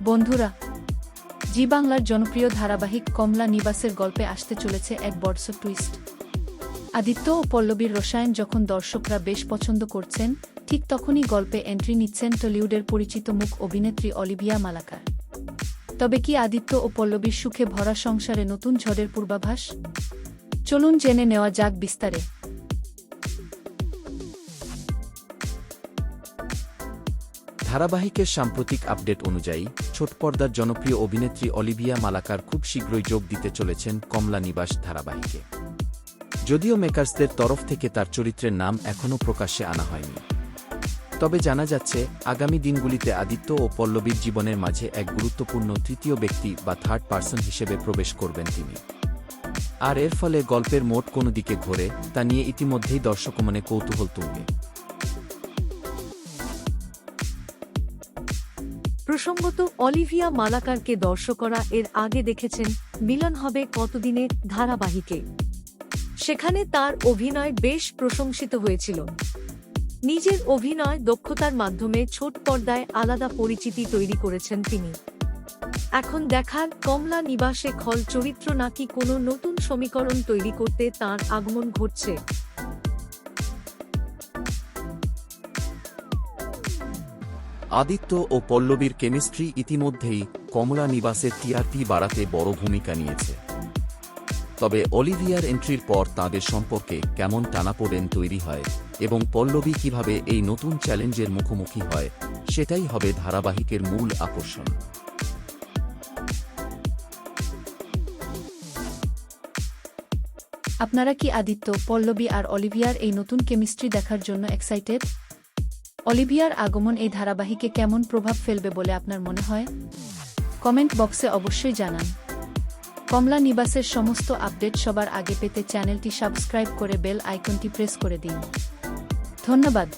বন্ধুরা, জি বাংলার জনপ্রিয় ধারাবাহিক কমলা নিবাসের গল্পে আসতে চলেছে এক বড় টুইস্ট। আদিত্য ও পল্লবীর রসায়ন যখন দর্শকরা বেশ পছন্দ করছেন, ঠিক তখনই গল্পে এন্ট্রি নিচ্ছেন টলিউডের পরিচিত মুখ অভিনেত্রী অলিভিয়া মালাকার। তবে কি আদিত্য ও পল্লবীর সুখে ভরা সংসারে নতুন ঝড়ের পূর্বাভাস? চলুন জেনে নেওয়া যাক বিস্তারে। ধারাবাহিকের সাম্প্রতিক আপডেট অনুযায়ী ছোট পর্দার জনপ্রিয় অভিনেত্রী অলিভিয়া মালাকার খুব শীঘ্রই যোগ দিতে চলেছেন কমলা নিবাস ধারাবাহিকে। যদিও মেকার্সদের তরফ থেকে তার চরিত্রের নাম এখনও প্রকাশ্যে আনা হয়নি, তবে জানা যাচ্ছে আগামী দিনগুলিতে আদিত্য ও পল্লবীর জীবনের মাঝে এক গুরুত্বপূর্ণ তৃতীয় ব্যক্তি বা থার্ড পার্সন হিসেবে প্রবেশ করবেন তিনি। আর এর ফলে গল্পের মোট কোন দিকে ঘোরে তা নিয়ে ইতিমধ্যেই দর্শকমনে কৌতূহল তুঙ্গে। প্রসঙ্গত, অলিভিয়া মালাকারকে দর্শকরা এর আগে দেখেছেন মিলন হবে কতদিনে ধারাবাহিকে। সেখানে তার অভিনয় বেশ প্রশংসিত হয়েছিল। নিজের অভিনয় দক্ষতার মাধ্যমে ছোট পর্দায় আলাদা পরিচিতি তৈরি করেছেন তিনি। এখন দেখার কমলা নিবাসে খল চরিত্র নাকি কোনো নতুন সমীকরণ তৈরি করতে তার আগমন ঘটছে। আদিত্য ও পল্লবীর কেমিস্ট্রি ইতিমধ্যেই কমলা নিবাসের টিআরপি বাড়াতে বড় ভূমিকা নিয়েছে। তবে অলিভিয়ার এন্ট্রির পর তাঁদের সম্পর্কে কেমন টানাপোড়েন তৈরি হয় এবং পল্লবী কিভাবে এই নতুন চ্যালেঞ্জের মুখোমুখি হয়, সেটাই হবে ধারাবাহিকের মূল আকর্ষণ। আপনারা কি আদিত্য, পল্লবী আর অলিভিয়ার এই নতুন কেমিস্ট্রি দেখার জন্য এক্সাইটেড? অলিভিয়ার আগমন এই ধারাবাহিকে কেমন প্রভাব ফেলবে বলে আপনার মনে হয়? কমেন্ট বক্সে অবশ্যই জানান। কমলা নিবাসের সমস্ত আপডেট সবার আগে পেতে চ্যানেলটি সাবস্ক্রাইব করে বেল আইকনটি প্রেস করে দিন। ধন্যবাদ।